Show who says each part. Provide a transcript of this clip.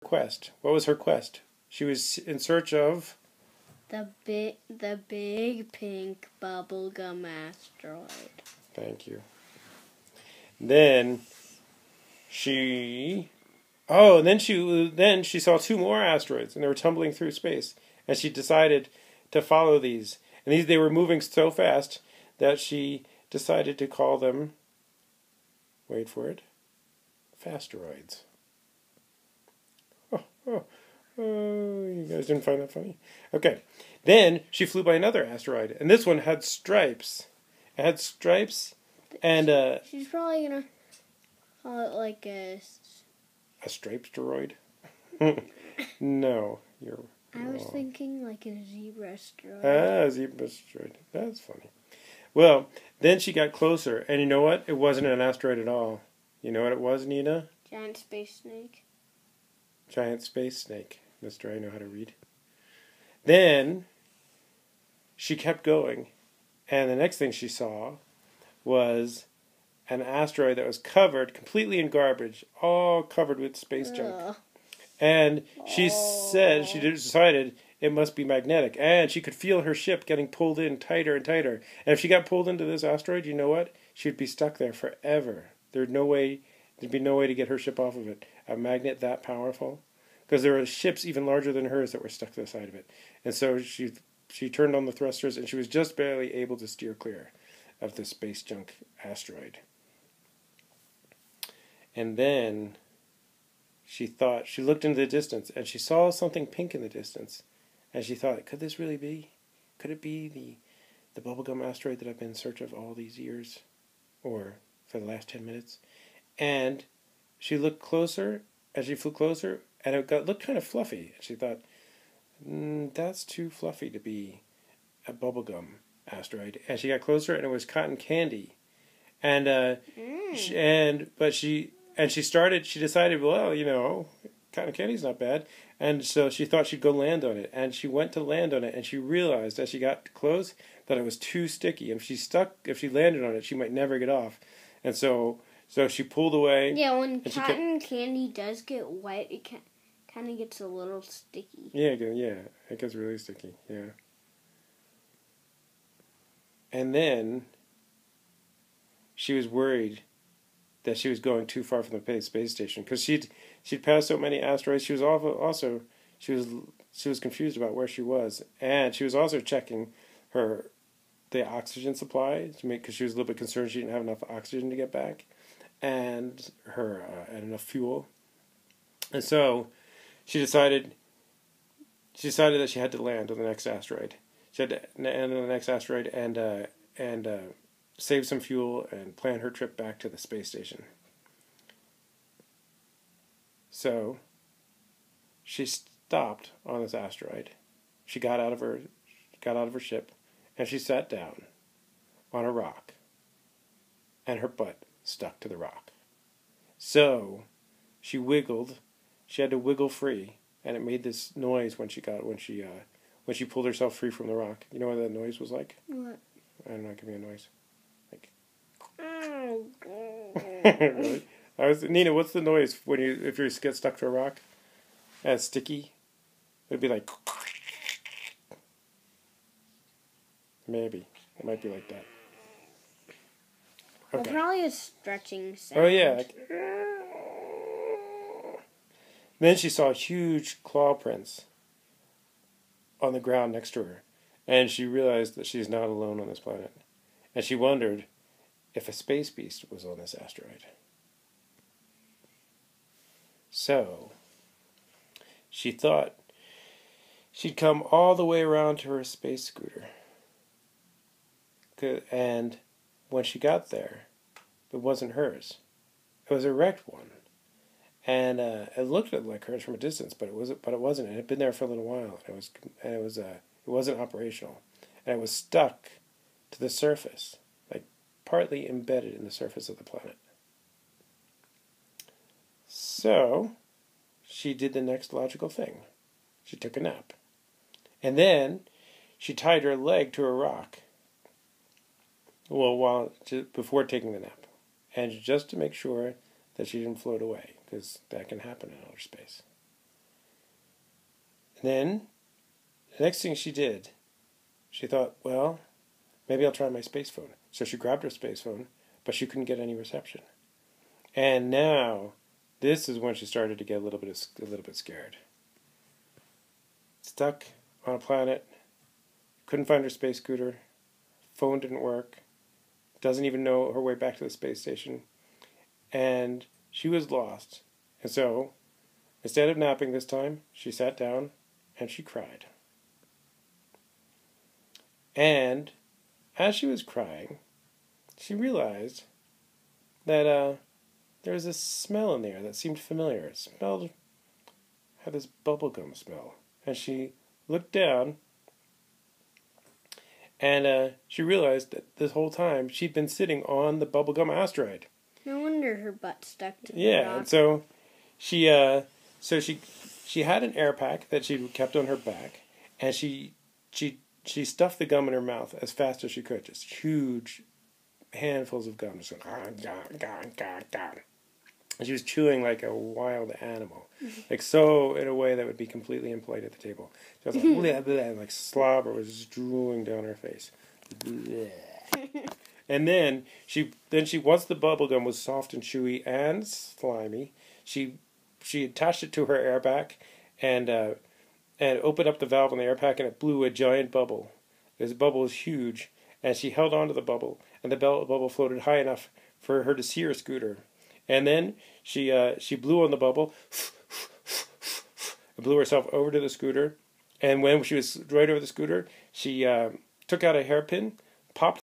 Speaker 1: quest. What was her quest? She was in search of
Speaker 2: the big pink bubblegum asteroid.
Speaker 1: Thank you. Then she then she saw two more asteroids, and they were tumbling through space, and she decided to follow these. And they were moving so fast that she decided to call them, wait for it, fasteroids. Oh, you guys didn't find that funny? Okay. Then she flew by another asteroid, and this one had stripes. It had stripes, and
Speaker 2: she's probably gonna call it like a
Speaker 1: striped asteroid. No, you're
Speaker 2: I was thinking like a zebra asteroid.
Speaker 1: A zebra asteroid. That's funny. Well, then she got closer, and you know what? It wasn't an asteroid at all. You know what it was, Nina?
Speaker 2: Giant space snake.
Speaker 1: Giant space snake. Mister, I know how to read. Then she kept going, and the next thing she saw was an asteroid that was covered completely in garbage, all covered with space junk. And she said, she decided it must be magnetic, and she could feel her ship getting pulled in tighter and tighter. And if she got pulled into this asteroid, you know what? She'd be stuck there forever. There'd be no way to get her ship off of it. A magnet that powerful. Because there were ships even larger than hers that were stuck to the side of it. And so she turned on the thrusters, and she was just barely able to steer clear of the space junk asteroid. And then she looked into the distance, and she saw something pink in the distance. And she thought, could this really be? Could it be the bubblegum asteroid that I've been in search of all these years? Or for the last 10 minutes? And she looked closer, and she flew closer, and it looked kind of fluffy. And she thought, that's too fluffy to be a bubblegum asteroid. And she got closer, and it was cotton candy. And she decided, well, cotton candy's not bad. And so she thought she'd go land on it. And she went to land on it, and she realized as she got close that it was too sticky. If she landed on it, she might never get off. And so she pulled away.
Speaker 2: Yeah, when cotton candy does get wet, it kind of gets a little sticky.
Speaker 1: Yeah, it gets really sticky, yeah. And then she was worried that she was going too far from the space station, because she'd passed so many asteroids. She was she was confused about where she was, and she was also checking the oxygen supply because she was a little bit concerned she didn't have enough oxygen to get back, and enough fuel. And so she decided that she had to land on the next asteroid. She had to land on the next asteroid and save some fuel and plan her trip back to the space station. So she stopped on this asteroid. She got out of her ship, and she sat down on a rock, and her butt stuck to the rock. So she wiggled. She had to wiggle free, and it made this noise when she pulled herself free from the rock. You know what that noise was like?
Speaker 2: What?
Speaker 1: I don't know. Give me a noise. Like. Really? Nina, what's the noise if you get stuck to a rock? And it's sticky. It'd be like. Maybe it might be like that. Okay.
Speaker 2: Well, probably a stretching sound.
Speaker 1: Oh yeah. Then she saw huge claw prints on the ground next to her, and she realized that she's not alone on this planet. And she wondered if a space beast was on this asteroid. So she thought she'd come all the way around to her space scooter. And when she got there, it wasn't hers. It was a wrecked one. And it looked like hers from a distance, but it wasn't. It had been there for a little while. It wasn't operational, and it was stuck to the surface, like partly embedded in the surface of the planet. So she did the next logical thing. She took a nap, and then she tied her leg to a rock. Well, before taking the nap, and just to make sure that she didn't float away, because that can happen in outer space. then, the next thing she did, she thought, well, maybe I'll try my space phone. So she grabbed her space phone, but she couldn't get any reception. And now, this is when she started to get a little bit scared. Stuck on a planet, couldn't find her space scooter, phone didn't work, doesn't even know her way back to the space station, and she was lost. And so, instead of napping this time, she sat down and she cried. And as she was crying, she realized that there was this smell in the air that seemed familiar. It had this bubblegum smell. And she looked down, and she realized that this whole time she'd been sitting on the bubblegum asteroid.
Speaker 2: No wonder her butt stuck to the
Speaker 1: Yeah,
Speaker 2: rock.
Speaker 1: and so she had an air pack that she kept on her back, and she stuffed the gum in her mouth as fast as she could, just huge handfuls of gum, just going, and she was chewing like a wild animal, like so in a way that would be completely impolite at the table. She was like, bleh, bleh, and like slobber was just drooling down her face. And then she once the bubblegum was soft and chewy and slimy, she attached it to her air pack and opened up the valve on the air pack, and it blew a giant bubble. This bubble was huge, and she held onto the bubble, and the bubble floated high enough for her to see her scooter. And then she blew on the bubble, and blew herself over to the scooter. And when she was right over the scooter, she took out a hairpin, popped